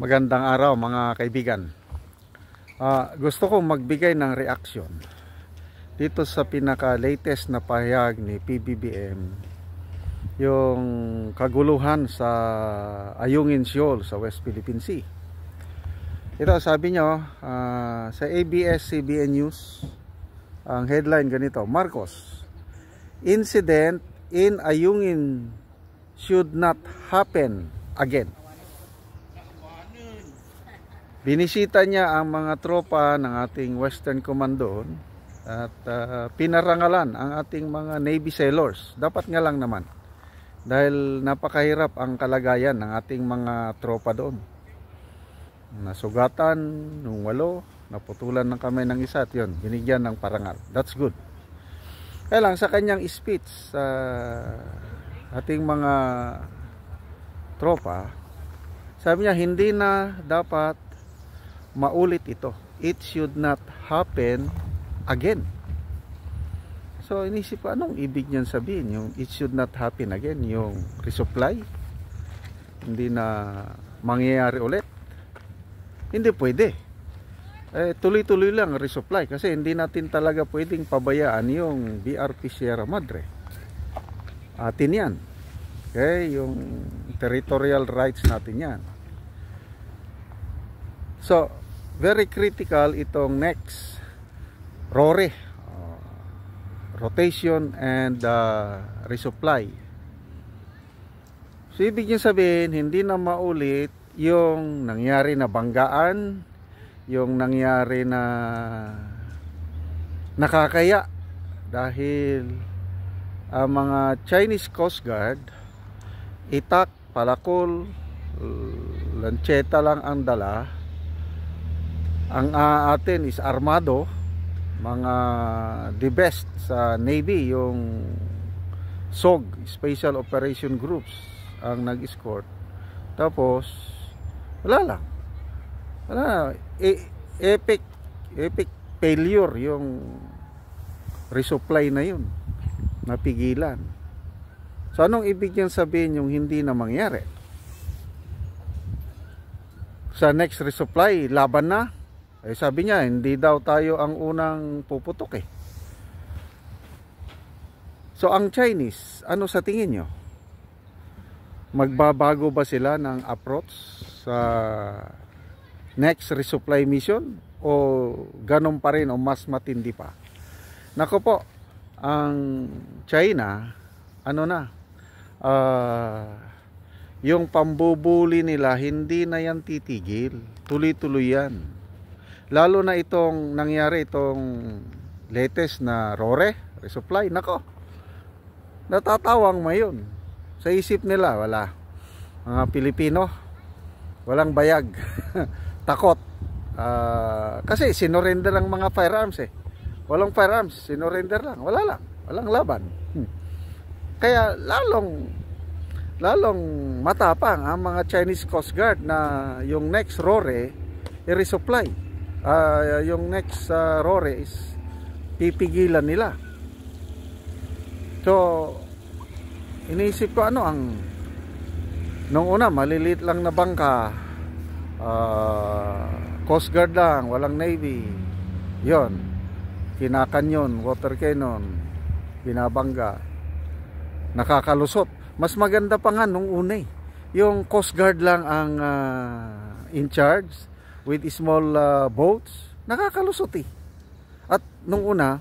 Magandang araw mga kaibigan. Gusto kong magbigay ng reaksyon dito sa pinaka-latest na pahayag ni PBBM, yung kaguluhan sa Ayungin Shoal sa West Philippine Sea. Ito sabi nyo sa ABS-CBN News, ang headline ganito: Marcos, incident in Ayungin should not happen again. Binisita niya ang mga tropa ng ating Western Command doon at pinarangalan ang ating mga Navy sailors. Dapat nga lang naman, dahil napakahirap ang kalagayan ng ating mga tropa doon. Nasugatan nung 8, naputulan ng kamay ng isa at yun, binigyan ng parangal. That's good. Kaya lang sa kanyang speech sa ating mga tropa, sabi niya hindi na dapat maulit ito. It should not happen again. So inisip ko, anong ibig niyan sabihin? Yung it should not happen again, yung resupply hindi na mangyayari ulit? Hindi pwede. Tuloy-tuloy lang resupply kasi hindi natin talaga pwedeng pabayaan yung BRP Sierra Madre. Atin yan. Okay, yung territorial rights natin yan. So very critical itong next RORE, rotation and resupply. So ibig niya sabihin hindi na maulit yung nangyari na banggaan, yung nangyari na nakakaya dahil ang mga Chinese Coast Guard itak, palakol, lancheta lang ang dala. Ang atin is armado, mga the best sa Navy, yung SOG, Special Operation Groups, ang nag-escort. Tapos wala lang, epic failure yung resupply na yun, napigilan. So anong ibig niyang sabihin yung hindi na mangyari? Sa next resupply, laban na. Sabi niya, hindi daw tayo ang unang puputok eh. So ang Chinese, ano sa tingin nyo? Magbabago ba sila ng approach sa next resupply mission? O ganun pa rin o mas matindi pa? Nako po, ang China, ano na, yung pambubuli nila, hindi na yan titigil. Tuloy-tuloy yan. Lalo na itong nangyari, itong latest na RORE, resupply. Nako, natatawang mayon. Sa isip nila, wala. Mga Pilipino, walang bayag. Takot. Kasi sinorender ang mga firearms eh. Walang firearms, sinorender lang. Wala lang. Walang laban. Kaya lalong matapang ang mga Chinese Coast Guard na yung next RORE i-resupply. Yung next RORE is pipigilan nila. So iniisip ko, ano ang nung una maliliit lang na bangka, Coast Guard lang, walang Navy, yon, kinakanyon, water cannon, binabangga, nakakalusot. Mas maganda pa nga nung una eh, yung Coast Guard lang ang in charge with small boats, nakakalusot eh. At nung una,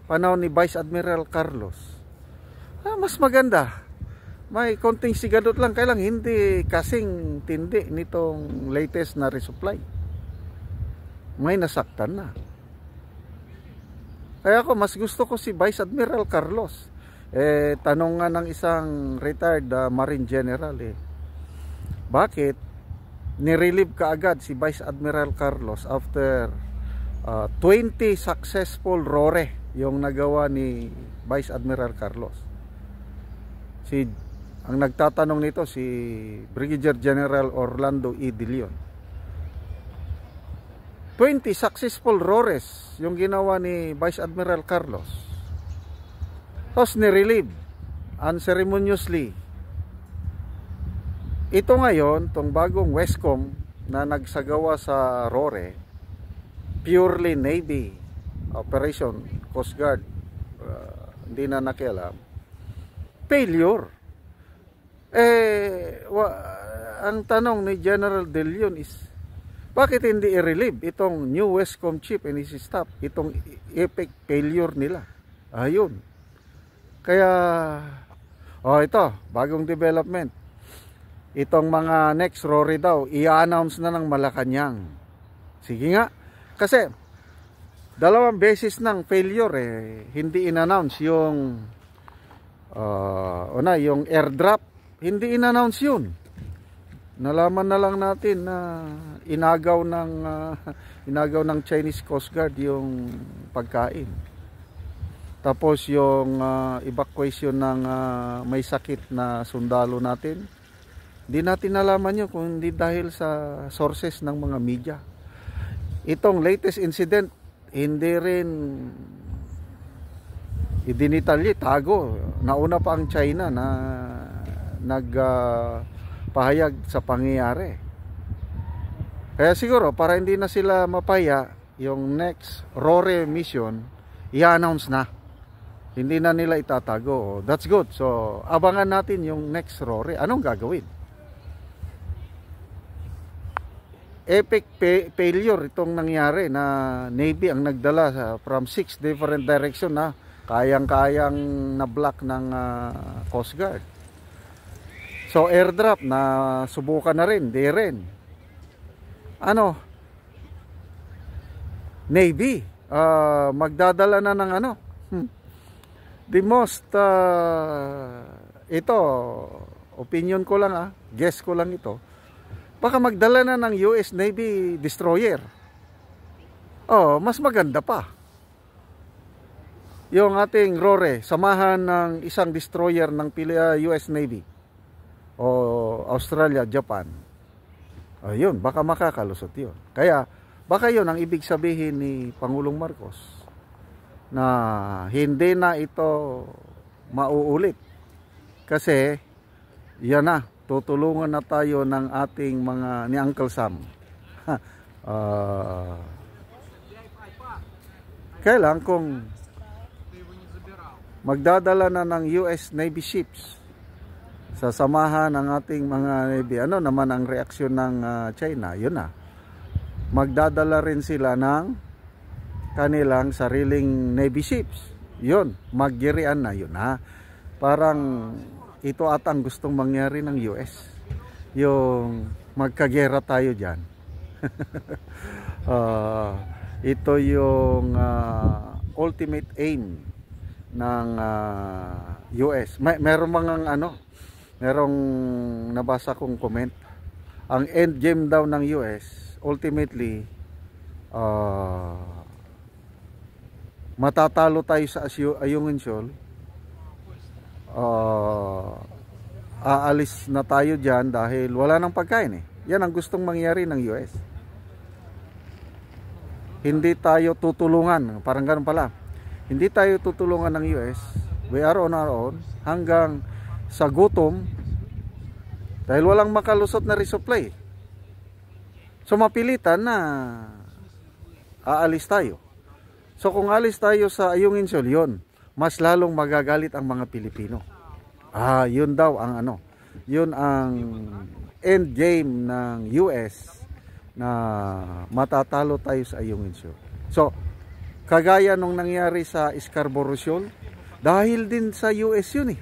panahon ni Vice Admiral Carlos, mas maganda. May konting sigadot lang, kailang hindi kasing tindi nitong latest na resupply. May nasaktan na. Kaya ako, mas gusto ko si Vice Admiral Carlos. Tanong nga ng isang retired Marine General bakit nirelieve kaagad si Vice Admiral Carlos after 20 successful RORE yung nagawa ni Vice Admiral Carlos. Ang nagtatanong nito si Brigadier General Orlando E. De Leon. 20 successful ROREs yung ginawa ni Vice Admiral Carlos. Tapos nirelieve unceremoniously Ito ngayon, tong bagong Westcom, na nagsagawa sa Rore, purely Navy operation, Coast Guard, hindi na nakialam, failure. Ang tanong ni General De Leon is, bakit hindi i-relieve itong new Westcom chief and his staff, itong epic failure nila? Ayun. Kaya, ito, bagong development. Itong mga next Rory daw, i-announce na ng Malacanang. Sige nga. Kasi, dalawang beses ng failure hindi in-announce yung yung airdrop, hindi in-announce yun. Nalaman na lang natin na inagaw ng Chinese Coast Guard yung pagkain. Tapos yung evacuation ng may sakit na sundalo natin, hindi natin nalaman yun kung hindi dahil sa sources ng mga media. Itong latest incident, hindi rin idinitalye, tago. Nauna pa ang China na nagpahayag sa pangyayari. Kaya siguro, para hindi na sila mapaya, yung next Rore mission, i-announce na. Hindi na nila itatago. That's good. So, abangan natin yung next Rore. Anong gagawin? Epic failure itong nangyari na Navy ang nagdala from 6 different direction na kayang-kayang na block ng Coast Guard. So airdrop na subukan na rin, di rin. Navy magdadala na ng the most ito opinion ko lang, guess ko lang ito. Baka magdala na ng US Navy destroyer. Mas maganda pa. Yung ating Rore, samahan ng isang destroyer ng US Navy. O Australia, Japan. Yun, baka makakalusot yun. Kaya, baka yun ang ibig sabihin ni Pangulong Marcos. Na hindi na ito mauulit. Kasi, yan na. Tutulungan na tayo ng ating mga ni Uncle Sam. Kailan kung magdadala na ng US Navy ships sa samahan ng ating mga Navy, ano naman ang reaksyon ng China? Yun na. Magdadala rin sila ng kanilang sariling Navy ships. Yun, maggirian na yun na. Parang ito at ang gustong mangyari ng US. Yung magkagera tayo dyan. Ito yung ultimate aim ng US. Merong mga merong nabasa kong comment. Ang end game daw ng US, ultimately, matatalo tayo sa Ayungin Shoal. Aalis na tayo dyan dahil wala nang pagkain Yan ang gustong mangyari ng US. Hindi tayo tutulungan, parang ganun pala. Hindi tayo tutulungan ng US. We are on our own hanggang sa gutom dahil walang makalusot na resupply. So mapilitan na aalis tayo. So kung alis tayo sa Ayungin Shoal, yun, mas lalong magagalit ang mga Pilipino. Yun daw ang yun ang end game ng US na matatalo tayo sa Ayungin Shoal. So, kagaya nung nangyari sa Scarborough Shoal, dahil din sa US yun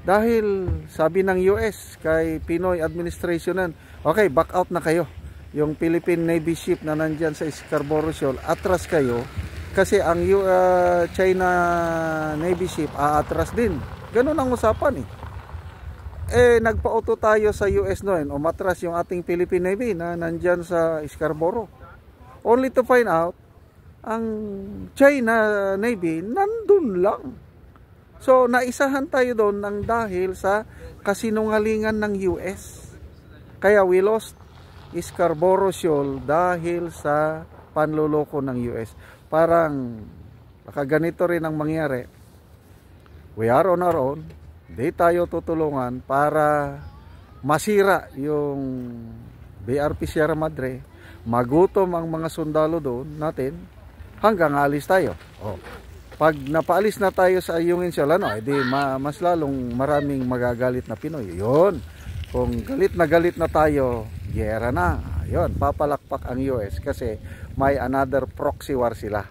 Dahil sabi ng US kay Pinoy administration, okay, back out na kayo. Yung Philippine Navy ship na nandyan sa Scarborough Shoal, atras kayo. Kasi ang China Navy ship aatras din. Ganun ang usapan nagpa-auto tayo sa US noon. Umatras yung ating Philippine Navy na nandyan sa Scarborough. Only to find out, ang China Navy nandun lang. So naisahan tayo doon ng dahil sa kasinungalingan ng US. Kaya we lost Scarborough Shoal dahil sa panloloko ng US. Parang nakaganito rin ang mangyari. We are on our own. Di tayo tutulungan para masira yung BRP Sierra Madre, magutom ang mga sundalo doon natin hanggang alis tayo. Oh. Pag napaalis na tayo sa Ayungin Siya, edi mas lalong maraming magagalit na Pinoy. Yun. Kung galit na tayo, giyera na. Yun, papalakpak ang US kasi may another proxy war sila.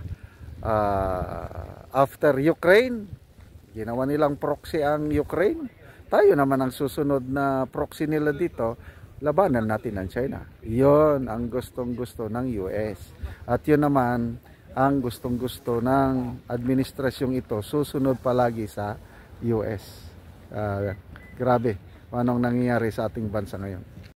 After Ukraine, ginawa nilang proxy ang Ukraine. Tayo naman ang susunod na proxy nila dito, labanan natin ang China. Yun ang gustong-gusto ng US. At yun naman ang gustong-gusto ng administrasyong ito, susunod palagi sa US. Grabe, anong nangyayari sa ating bansa ngayon.